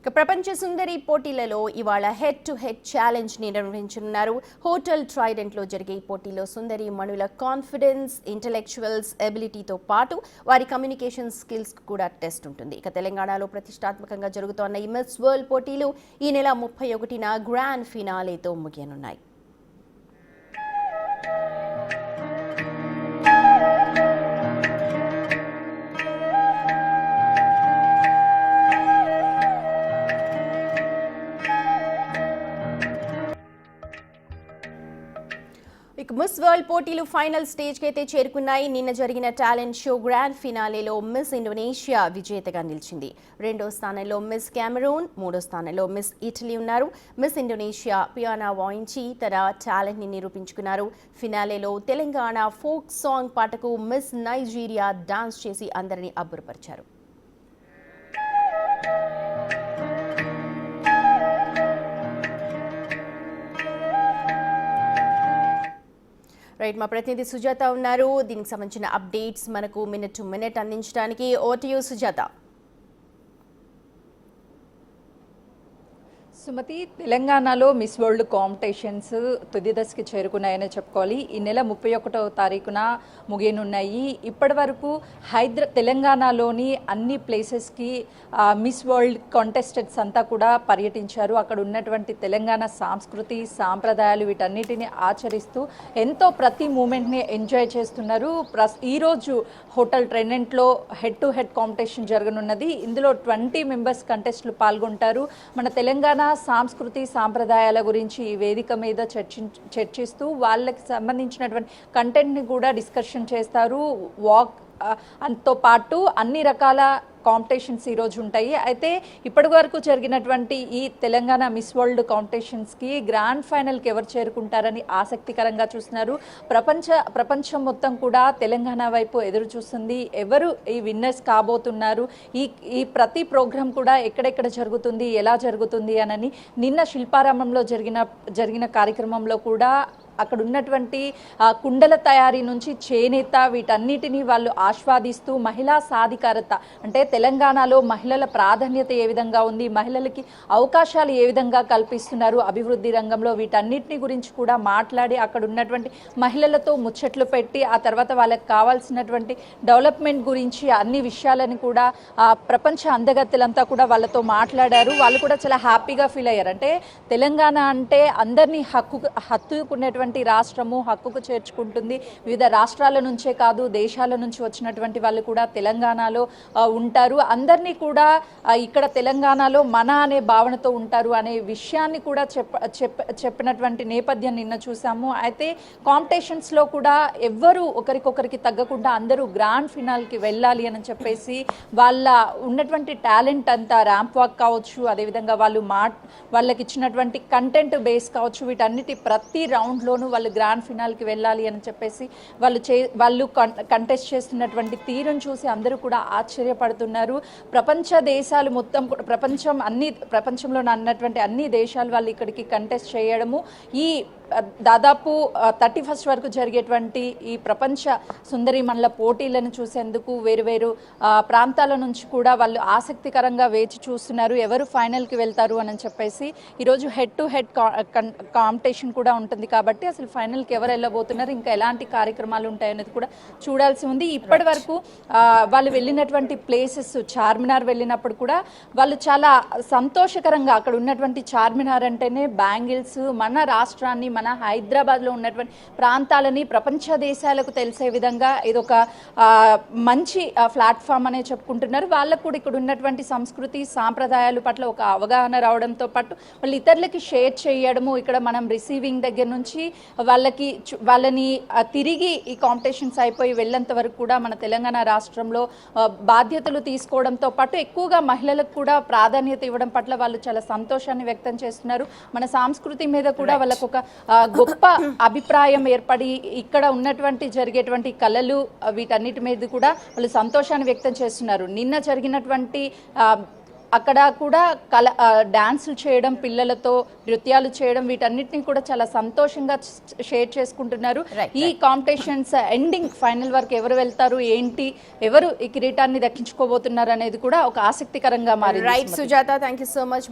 ప్రపంచ సుందరి పోటీలలో ఇవాళ హెడ్ టు హెడ్ ఛాలెంజ్ నిర్వహించనున్నారు. హోటల్ ట్రైడెంట్ లో జరిగే ఈ పోటీలో సుందరి మణుల కాన్ఫిడెన్స్, ఇంటెలెక్చువల్స్ ఎబిలిటీతో పాటు వారి కమ్యూనికేషన్ స్కిల్స్ కూడా టెస్ట్ ఉంటుంది. ఇక తెలంగాణలో ప్రతిష్టాత్మకంగా జరుగుతోన్న ఈ మిస్ వరల్డ్ పోటీలు ఈ నెల 31న గ్రాండ్ ఫినాలేతో ముగియనున్నాయి. ఇక మిస్ వరల్డ్ పోటీలు ఫైనల్ స్టేజ్కి అయితే చేరుకున్నాయి. నిన్న జరిగిన టాలెంట్ షో గ్రాండ్ ఫినాలేలో మిస్ ఇండోనేషియా విజేతగా నిలిచింది. 2వ స్థానంలో మిస్ కెమెరూన్, 3వ స్థానంలో మిస్ ఇటలీ ఉన్నారు. మిస్ ఇండోనేషియా పియానా వాయించి తన టాలెంట్ని నిరూపించుకున్నారు. ఫినాలేలో తెలంగాణ ఫోక్ సాంగ్ పాటకు మిస్ నైజీరియా డాన్స్ చేసి అందరినీ అబ్బురపరిచారు. రైట్, మా ప్రతినిధి సుజాత ఉన్నారు. దీనికి సంబంధించిన అప్డేట్స్ మనకు మినిట్ టు మినిట్ అందించడానికి. Over to you Sujatha. Sumathi, తెలంగాణలో మిస్ వరల్డ్ కాంపిటీషన్స్ తుది దశకి చేరుకున్నాయని చెప్పుకోవాలి. ఈ నెల 31వ తారీఖున ముగియనున్నాయి. ఇప్పటి వరకు తెలంగాణలోని అన్ని ప్లేసెస్కి మిస్ వరల్డ్ కాంటెస్టెంట్స్ అంతా కూడా పర్యటించారు. అక్కడ ఉన్నటువంటి తెలంగాణ సంస్కృతి, సాంప్రదాయాలు వీటన్నిటిని ఆచరిస్తూ ఎంతో ప్రతి మూమెంట్ని ఎంజాయ్ చేస్తున్నారు. ఈరోజు హోటల్ ట్రైడెంట్లో హెడ్ టు హెడ్ కాంపిటీషన్ జరగనున్నది. ఇందులో 20 మెంబర్స్ కంటెస్టులు పాల్గొంటారు. మన తెలంగాణ సంస్కృతి సాంప్రదాయాల గురించి ఈ వేదిక మీద చర్చిస్తూ వాళ్ళకి సంబంధించినటువంటి కంటెంట్ని కూడా డిస్కషన్ చేస్తారు. తో పాటు అన్ని రకాల కాంపిటీషన్స్ ఈరోజు ఉంటాయి. అయితే ఇప్పటి వరకు జరిగినటువంటి ఈ తెలంగాణ మిస్ వరల్డ్ కాంపిటీషన్స్కి గ్రాండ్ ఫైనల్కి ఎవరు చేరుకుంటారని ఆసక్తికరంగా చూస్తున్నారు. ప్రపంచం మొత్తం కూడా తెలంగాణ వైపు ఎదురు చూస్తుంది. ఎవరు ఈ విన్నర్స్ కాబోతున్నారు, ఈ ప్రతి ప్రోగ్రాం కూడా ఎక్కడెక్కడ జరుగుతుంది, ఎలా జరుగుతుంది అని నిన్న శిల్పారామంలో జరిగిన కార్యక్రమంలో కూడా అక్కడ ఉన్నటువంటి కుండల తయారీ నుంచి చేనేత వీటన్నిటినీ వాళ్ళు ఆస్వాదిస్తూ మహిళా సాధికారత అంటే తెలంగాణలో మహిళల ప్రాధాన్యత ఏ విధంగా ఉంది, మహిళలకి అవకాశాలు ఏ విధంగా కల్పిస్తున్నారు అభివృద్ధి రంగంలో, వీటన్నిటిని గురించి కూడా మాట్లాడి అక్కడ ఉన్నటువంటి మహిళలతో ముచ్చట్లు పెట్టి ఆ తర్వాత వాళ్ళకి కావాల్సినటువంటి డెవలప్మెంట్ గురించి అన్ని విషయాలను కూడా ప్రపంచ అందగత్తెలంతా కూడా వాళ్ళతో మాట్లాడారు. వాళ్ళు కూడా చాలా హ్యాపీగా ఫీల్ అయ్యారు. అంటే తెలంగాణ అంటే అందరినీ హత్తుకునేటువంటి రాష్ట్రము, హక్కుకు చేర్చుకుంటుంది. వివిధ రాష్ట్రాల నుంచే కాదు దేశాల నుంచి వచ్చినటువంటి వాళ్ళు కూడా తెలంగాణలో ఉంటారు. అందరినీ కూడా ఇక్కడ తెలంగాణలో మన అనే భావనతో ఉంటారు అనే విషయాన్ని కూడా చెప్పినటువంటి నేపథ్యం నిన్న చూసాము. అయితే కాంపిటీషన్స్లో కూడా ఎవ్వరూ ఒకరికొకరికి తగ్గకుండా అందరూ గ్రాండ్ ఫినాల్కి వెళ్ళాలి అని చెప్పేసి వాళ్ళ ఉన్నటువంటి టాలెంట్ అంతా ర్యాంప్ వాక్ కావచ్చు, అదేవిధంగా వాళ్ళకి ఇచ్చినటువంటి కంటెంట్ బేస్ కావచ్చు, వీటన్నిటి ప్రతి రౌండ్లోనూ వాళ్ళు గ్రాండ్ ఫినాల్కి వెళ్ళాలి అని చెప్పేసి వాళ్ళు కంటెస్ట్ చేస్తున్నటువంటి తీరును చూసి అందరూ కూడా ఆశ్చర్యపడుతున్నారు. ప్రపంచ దేశాలు మొత్తం ప్రపంచంలో ఉన్నటువంటి అన్ని దేశాలు వాళ్ళు ఇక్కడికి కంటెస్ట్ చేయడము, ఈ దాదాపు 31st వరకు జరిగేటువంటి ఈ ప్రపంచ సుందరి మణుల పోటీలను చూసేందుకు వేరు ప్రాంతాల నుంచి కూడా వాళ్ళు ఆసక్తికరంగా వేచి చూస్తున్నారు ఎవరు ఫైనల్కి వెళ్తారు అని చెప్పేసి. ఈరోజు హెడ్ టు హెడ్ కాంపిటీషన్ కూడా ఉంటుంది కాబట్టి అసలు ఫైనల్కి ఎవరు వెళ్ళబోతున్నారు, ఇంకా ఎలాంటి కార్యక్రమాలు ఉంటాయనేది కూడా చూడాల్సి ఉంది. ఇప్పటి వరకు వాళ్ళు వెళ్ళినటువంటి ప్లేసెస్, చార్మినార్ వెళ్ళినప్పుడు కూడా వాళ్ళు చాలా సంతోషకరంగా అక్కడ ఉన్నటువంటి చార్మినార్ అంటేనే బ్యాంగిల్స్, మన రాష్ట్రాన్ని, మన హైదరాబాద్లో ఉన్నటువంటి ప్రాంతాలని ప్రపంచ దేశాలకు తెలిసే విధంగా ఇదొక మంచి ప్లాట్ఫామ్ అనే చెప్పుకుంటున్నారు. వాళ్ళకు కూడా ఇక్కడ ఉన్నటువంటి సంస్కృతి సాంప్రదాయాల పట్ల ఒక అవగాహన రావడంతో పాటు వాళ్ళు ఇతరులకి షేర్ చేయడము, ఇక్కడ మనం రిసీవింగ్ దగ్గర నుంచి వాళ్ళని తిరిగి ఈ కాంపిటీషన్స్ అయిపోయి వెళ్ళేంత వరకు కూడా మన తెలంగాణ రాష్ట్రంలో బాధ్యతలు తీసుకోవడంతో పాటు ఎక్కువగా మహిళలకు కూడా ప్రాధాన్యత ఇవ్వడం పట్ల వాళ్ళు చాలా సంతోషాన్ని వ్యక్తం చేస్తున్నారు. మన సంస్కృతి మీద కూడా వాళ్ళకు ఒక గొప్ప అభిప్రాయం ఏర్పడి ఇక్కడ ఉన్నటువంటి జరిగేటువంటి కళలు వీటన్నిటి మీద కూడా వాళ్ళు సంతోషాన్ని వ్యక్తం చేస్తున్నారు. నిన్న జరిగినటువంటి అక్కడ కూడా డాన్సులు చేయడం, పిల్లలతో నృత్యాలు చేయడం, వీటన్నిటిని కూడా చాలా సంతోషంగా షేర్ చేసుకుంటున్నారు. ఈ కాంపిటీషన్స్ ఎండింగ్ ఫైనల్ వరకు ఎవరు వెళ్తారు, ఏంటి, ఎవరు ఈ కిరీటాన్ని దక్కించుకోబోతున్నారు అనేది కూడా ఒక ఆసక్తికరంగా మారింది. Right Sujatha, thank you so much.